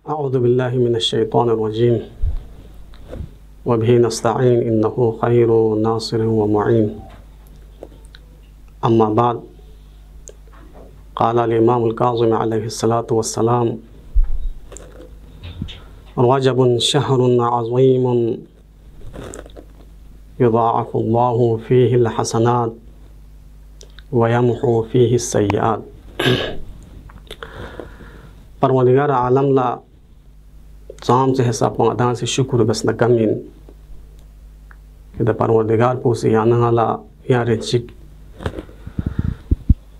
अऊज़ु बिल्लाहि मिनश्शैतानिर्रजीम व बिही नस्तईन इन्नहु खैरुन नासिर व मुईन। अम्मा बाद क़ाल अल-इमाम अल-काज़िम अलैहिस्सलातु वस्सलाम रजबुन शहरुन अज़ीमुन युज़ाअफ़ुल्लाहु फ़ीहिल हसनात व यमहु फ़ीहिस सय्यात। परवरदिगार आलम ला ज़ाम से हिसाब अदा से शुक्र बस न कमीन कि द परवरदिगार पोसे याना ला या रिचिक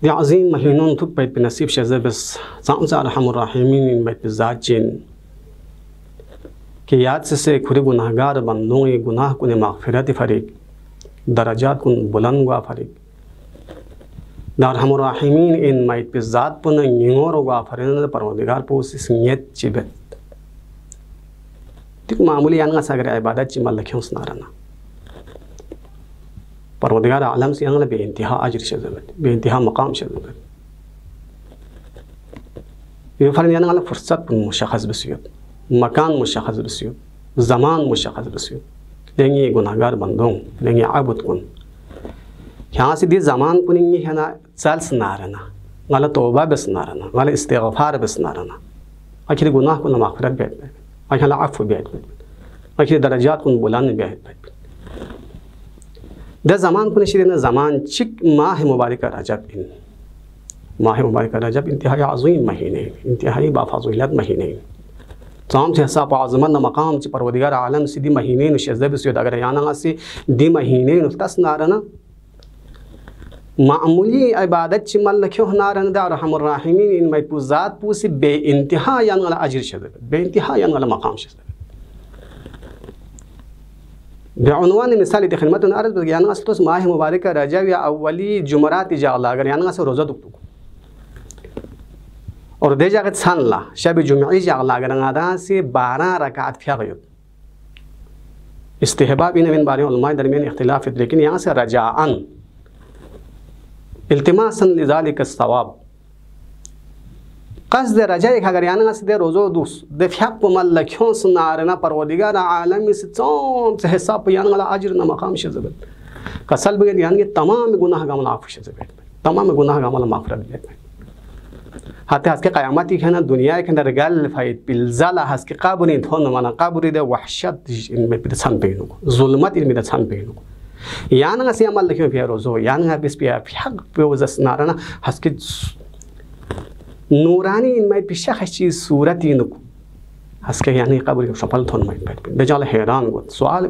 या अज़ीम महीनों तुक पैत नसीब शज़ बस ज़ाम से अर्हमुर राहिमीन इन बैत ज़ाचिन कि याद से खुरे गुनाहगार बंदों ये गुनाह कुने मग़फ़िरत फरीक दरजात कुन बुलंद वा फरीक अर्हमुर राहिमीन इन बैत पे ज़ात पुन निंगोर वा फरीन परवरदिगार पोसे सिंयत चिबत तिक मामूली याना सागर इबादत चिमल लख्यों सनारना परवरदिगार आलम से याना बेइंतिहा अजर शज़बत बेइंतिहा मकाम शज़बत ये फरन याना फुर्सत मुशख़्ख़स बसियत मकान मुशख़्ख़स बसियत ज़मान मुशख़्ख़स बसियत लेंगे गुनाहगार बंदों लेंगे आबुद कुन यहाँ से दी ज़मान कुनिंगे है ना चल सनारना वाला तौबा बसनारना वाला इस्तिग़फ़ार बसनारना आखिर गुनाह को मग़फ़िरत बैठ आखिर अफ़्व बैठ आखिर दरजात कुन बुलंद बैठ द ज़मान कुन शिरीन ज़मान चिक माह मुबारक रजब इन माह मुबारक रजब इंतहाई अज़ीम महीने इंतहाई बाफ़ज़ीलत महीने तमाम से हिसाब आज़मत न मकाम च परवरदिगार आलम से दी महीने न शज़ब से अगर याना से दी महीने न तस नारना मामूली इबादत च मल लख्यो नारन द अर्हमुर राहिमीन इन मै पुजात पुसी बे इंतहा याना अजर शज़ब बे इंतहा याना मकाम शज़ब बेउनवान मिसाल द खिदमत अर्ज़ याना तो माह मुबारक रजब या अव्वली जुमरात जागला अगर याना से रोज़ा दुख और दे जागत सनला शब जुमई जागला अगर आदा से 12 रकात फ़ियागयत इस्तिहबाब इन मिन बारे उलमा दरमियान इख्तिलाफ है लेकिन यहाँ से रजाअन इल्तिमासन लिज़ालिक सवाब क़स्द रजा एक अगर याना से दे रोज़ो दूस दे फ़ियाक मल लख्यों सनारना परवरदिगार आलम से चौम से हिसाब याना अजर न मकाम शज़बत कसल बगैर यानी तमाम गुनाह गामल आफ़ शज़बत तमाम गुनाह गामल माफ़रत बैठ हाथे हस के क़यामत ही है ना दुनिया के अंदर गल फ़ाइद पिलज़ाला हस के काबुरी थोन माना काबुरी दे वहशत इनमें पिदसन पेनो जुल्मत इनमें दसन पेनो याना से अमल लख्यों फिर रोज़ो याना बिस पे फ़ियाक पे वज़स नारना हस के नूरानी इनमें पिशा खची सूरत इनको हस के यानी काबुरी के सफल थोन में बैठ बेचारा हैरान वो सवाल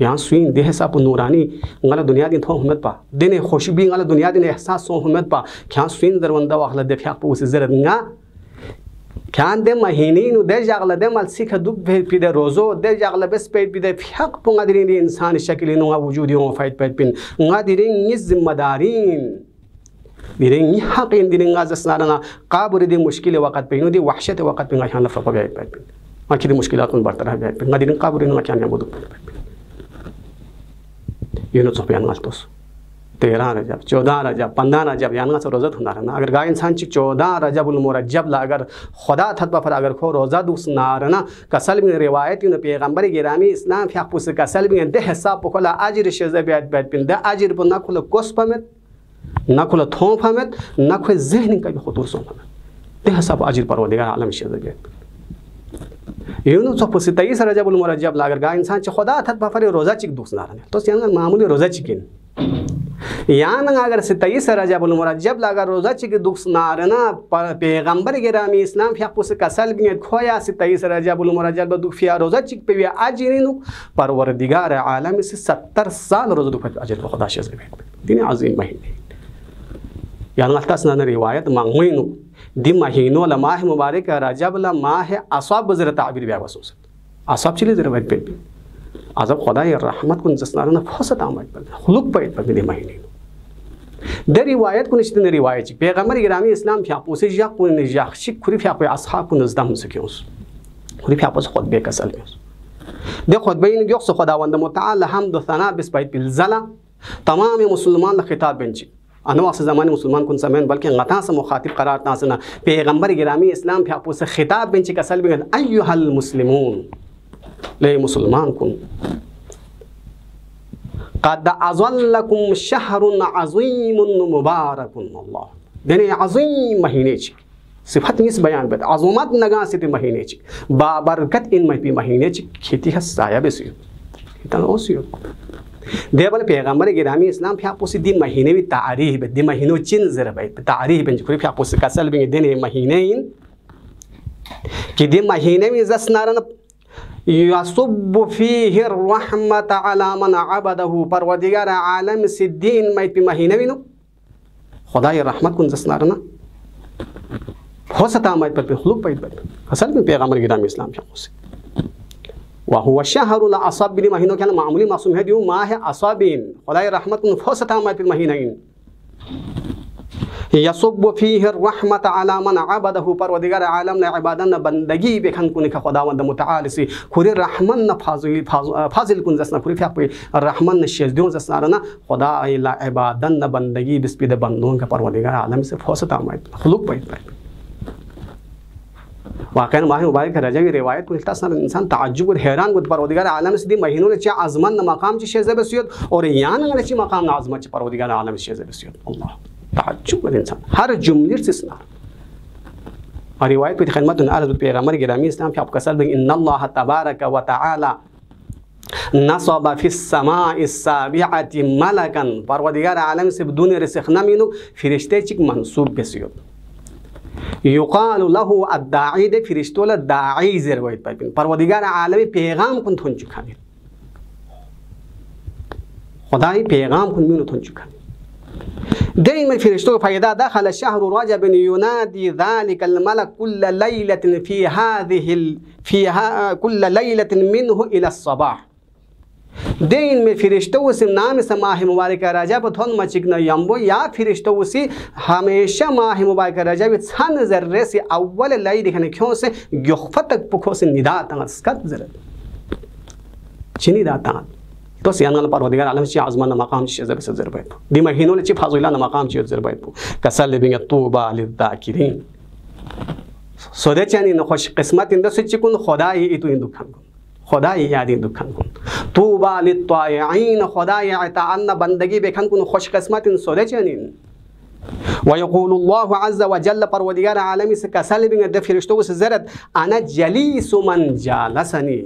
यहाँ सुइन देह साप नूरानी गला दुनिया दिन थो हमत पा देने खुशबी गला दुनिया दिन एहसास सो हमत पा क्या सुइन दरवंदा वाखला दे फ़ियाक पे उसे ज़रत ना क्या दे महीने नु दे जागला दे मल सीख दुब पे दे रोज़ो दे जागला बस पे दे फ़ियाक पुंगा दिरिन दे इंसान शक्ल नु वजूदी हो फाइट पे पिन गा दिरिन इस जिम्मेदारीन दिरिन हक़ दिरिन गा जसनारना काबुरी दे मुश्किल वक़्त पे नु दे वहशत वक़्त पे गा यहाँ लफ़ा पे पे पिन आखिर मुश्किलात को बरतरह पे पिन गा दिरिन काबुरी नु क्या ने बुदु यूनो सोफियान गलतोस 13 रजब 14 रजब 15 रजब याना से रोज़ा धुना रहना अगर गाय इंसान चिक 14 रजबुल मुरज्जब ला अगर खुदा थतबा पर अगर खो रोज़ा दूस नारना कसल में रिवायत इन पैगंबर गिरामी इस्लाम फ़ियाक पुस कसल में दे हिसाब पकोला अजर शज़ब बैत पिन द अजर पर ना खुला कोस पमत ना खुला थों पमत ना खुला ज़हन का भी खुतूर सो पमत दे हिसाब अजर परवरदिगार आलम शज़ब बैत यूनुस पुस 23 रजबुल मुरज्जब ला अगर गाय इंसान च खुदा थतबा पर रोज़ा चिक दूस नारना तो याना मामूली रोज़ा चिकिन याना अगर 23 रजबुल मुरज्जब ला अगर रोज़ा चिक दूस नारना पैगंबर गिरामी इस्लाम फ़ियाक पुस कसल बियत खोया 23 रजबुल मुरज्जब दुख फिया रोज़ा चिक पे अजरिनु परवरदिगार आलम से 70 साल रोज़ा दुख अजर खुदा शज़ब दिन अज़ीम महीने याना तसना रिवायत मांगुइनु दी महीनों ला माह मुबारक रजब ला माह असाब ज़रा ताबीर बिया वसूस असाब चले ज़रा बैठ पे अजब खुदा ये रहमत कुन जसनारना फसत आमद पर खुलुक पैत पर दे महीने दे रिवायत कुन इश्तने रिवायत पैगंबर गिरामी इस्लाम फ़ियाक पुसे या कुन या शिक खुरी फ़ियाक पे असहाब कुन ज़दम सकियोस खुरी फ़ियाक पुस खुद बे कसल में दे खुद बे इन योक्स खुदावंद मुतआल हमद सना बिस बैत बिलज़ला तमाम मुसलमान ला खिताब बेंची अनवास ज़माने मुसलमान कुन समय बल्कि गता से मुखातिब करार तासना पैगंबर गिरामी इस्लाम फ्यापो से खिताब बेंच कसल बिन अय्युहल मुस्लिमून ले मुसलमान कुन क़द अज़ल्लकुम शहरुन अज़ीमुन मुबारकुन अल्लाह देने अज़ीम महीने ची सिफत निस बयान बत अज़मत नगा से महीने ची बाबरकत इन महपी महीने ची खेती हसाया बेसियो इतना ओसियो देवल पैगंबर गिरामी इस्लाम फ्यापोसी दी महीने भी तारीख दी महीनो चिन जरा भाई तारीख बेंच खुरी फ्यापोसी कसल बिन देने महीने इन कि दी महीने में जसनारन यसुब्बु फीहि रहमत अला मन अबदहु परवरदिगार आलम सिद्दीन महपी महीने भी नो खुदाई रहमत कुन जसनारना हो सता मत पर खुलूक पैद पर असल में पैगंबर गिरामी इस्लाम फ्यापोसी वहुव शहरुल असबिन महीनों के मामूली मासूम है दियो माह असबिन खुदाई रहमत कुन फसता मा फिर महीनाइन यसुब्बु फीहि रहमत अला मन अबदहु परवरदिगार आलम ने इबादत बंदगी बेखन कुन का खुदावंद मुतआल से खुरी रहमन न फाजिल कुन जसना खुरी फ्या पे रहमन न शजदों जसना रना खुदाई ला इबादत न बंदगी बिस्पिद बंदों का परवरदिगार आलम से फसता मा खुलूक पैद वाक़ई माह मुबारक रजा की रिवायत को इंसान ताज्जुब और हैरान गुद परवरदिगार आलम से दी महीनों ने चा आज़मन मकाम ची शेज़ बसियत और यान अंगले ची मकाम आज़मत ची परवरदिगार आलम से शेज़ बसियत अल्लाह ताज्जुब और इंसान हर जुमले से सुना और रिवायत पे खिदमत अर्ज़ पैगंबर गिरामी इस्लाम पे आपका सल्ब इन्नल्लाह तबारक व तआला नसब फिस समाइ साबिअति मलकन परवरदिगार आलम से दुनिया रिज़्क़ नमीनु फरिश्ते चिक मंसूब बसियत युकालु लहु अद्दाई दे फिरिश्तोला दाई ज़रवैत पाइपिन परवरदिगार आलमी पैगाम कुन थोन चुकाने खुदाई पैगाम कुन म्यून थोन चुकाने दे में फिरिश्तों फ़ायदा दखल शहरु रजब युनादी ज़ालिकल मलक कुल्ल लैलतिन कुल्ल लैलतिन मिन्हु इला सबाह दिन में फिरिश्तों से नाम से माह मुबारक रजब थोन मचिक न यम्बो या फिरिश्तों से हमेशा माह मुबारक रजब छन जर्रे से अव्वल लाई दिखने क्यों से युखफत तक पुखो से निदा तंगस्कत जरत चिनी दा तंग तो सियानल परवरदिगार आलम ची आज़मान मकाम ची जब से जरबैत दी महीनों ची फाजुला मकाम ची जरबैत कसल बिंग तूबा लिज़ाकिरीन सोदे चानी न खुश किस्मत इंद से चिकुन खुदाई इतु इंदु खान खुदाई यादी दुखन कुन तूबा लित्तायईन खुदाई अताअन बंदगी बेखन कुन खुश किस्मत इन सोदे चनिन वयक़ूलुल्लाहु अज़्ज़ व जल्ल परवरदिगार आलमी से कसल बिंग द फिरिश्तों से ज़रत अना जलीसु मन जालसनी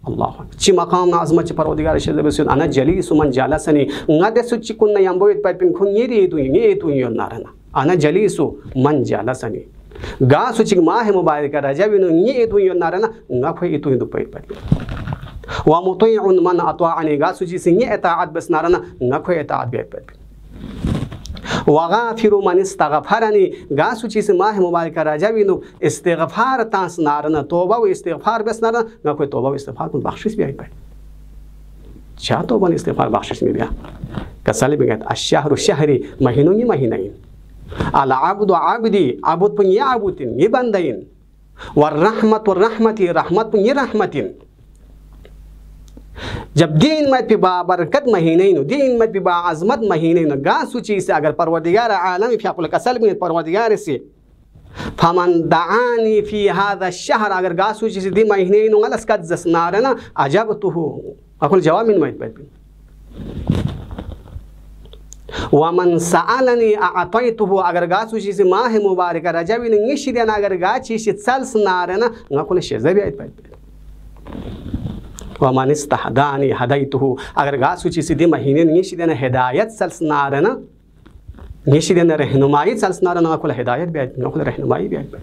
अल्लाह ची मकाम आज़मत ची परवरदिगार शज़ब से अना जलीसु मन जालसनी ngade su ची कुन यम्बोइत पाइपिन खुन येरी तु यो नारना अना जलीसु मन जालसनी गा सुचिक माह मुबारक रजबिनो ये तु यो नारना nga khoi itu hindu pait pat wa muti'un man ata'ani ga suci sin ye ta'at bas narana nga khoi ta'at be pat wa ghafiru man istaghfarani ga suci sin माह मुबारक रजबिनो इस्तिग़फार तास नारना तौबा व इस्तिग़फार बस नारना nga khoi तौबा व इस्तिग़फार कुन बख्शिश भी आई pat cha तौबा व इस्तिग़फार बख्शिश में दिया कसली बिगत अशहरु शहरी महीनों ये महीनाइन अल अब्दु अब्दी अबुद पुन ये अबुतिन ये बंदाइन वर रहमती रहमत पुन ये रहमतिन जब दिन मत पे बाबरकत महीने नो दिन मत पे बाअज़मत महीने नो गा सूची से अगर परवरदिगार आलम फ्याकुल कसल में परवरदिगार से फमन दानी फी हादा शहर अगर गा सूची से दी महीने नो गलस का जसनारना अजबतुहु अकुल जवाब मिन मत पे वमन सअलनी अअतयतुहु अगर गा सूची से माह मुबारक रजब ने निशिदन अगर गा चीज सल्स नारना नकुल शजबी आयत वमन इस्तहदानी हदैतुहु अगर गा सूची से दी महीने निशिदन हिदायत सल्स नारना निशिदन रहनुमाई सल्स नारना नकुल हिदायत भी आयत नकुल रहनुमाई भी आयत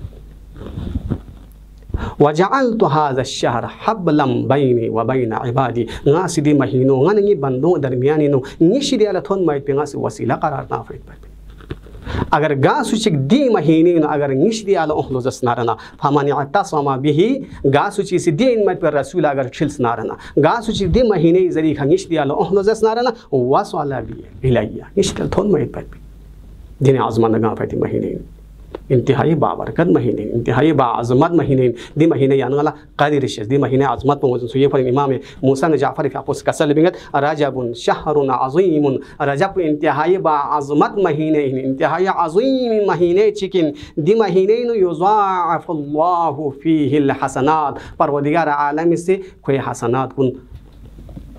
वजअलतु हाज़ा अश-शहर हब्लन बैनी व ban इबादी nga sidi mahino nga ngi bando darmiyani no ngi shidi ala thon mai penga se wasila qarar na fait agar ga suchi di mahini no agar ngi shidi ala ohlo zasnarana famani atasama bihi ga suchi si din mai per rasul agar chils narana ga suchi di mahine zari ngi shidi ala ohlo zasnarana wasala bi ilayya ngi shidi thon mai pat din azman ga fait mahine इंतहाई बाबरकत महीने इंतहाई बाज़मत महीने दी महीने यानला क़ादिर शेष दी महीने अज़मत मौजूद सुये पर इमाम मूसा ने जाफ़र फ़ापुस कसल बिगत रजबुन शहरुन अज़ीमुन रजब इंतहाई बाज़मत महीने इंतहाई अज़ीम महीने चिकिन दी महीने युज़ाअफ़ुल्लाहु फ़ीहिल हसनात परवरदिगार आलम से कोई हसनात कुन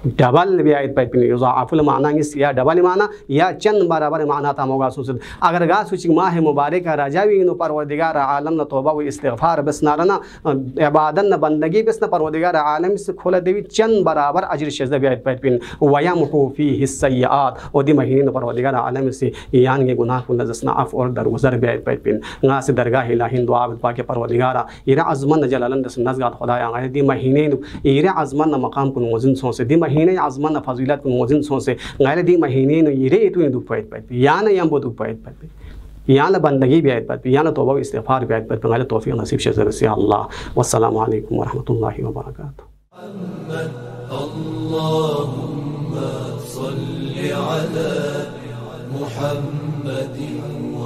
डबल भी आयत पर युज़ाअफ़ुल माना या डबल माना या चंद बराबर माना था मोगा सुसद अगर गा सुचिक माह मुबारक रजावी नो परवरदिगार आलम न तौबा व इस्तिग़फ़ार बस नारना इबादत न बंदगी बस न परवरदिगार आलम से खोला देवी चंद बराबर अजर शज़ा भी आयत पर पिन वयमहु फ़ीहि सय्यात और दी महीने न परवरदिगार आलम से यान के गुनाह को नजसना अफ और दरगुजर भी आयत पर पिन ना से दरगाह इलाही दुआ पाक परवरदिगार इरा अज़मन जलालन दस नज़गात खुदा दी महीने इरा अज़मन मकाम को मोजिन सो से दी महीने आज़मान फजीलत को मोजिन सो से गैर दी महीने नो ये तो दुख पैत पैत या न यम दुख पैत पैत या न बंदगी भी आयत पैत या न तौबा इस्तिग़फ़ार भी आयत पैत गैर तौफीक नसीब शज़र से अल्लाह वस्सलामु अलैकुम व रहमतुल्लाहि व बरकातुहू। अल्लाहुम्मा सल्लि अला मुहम्मदिन व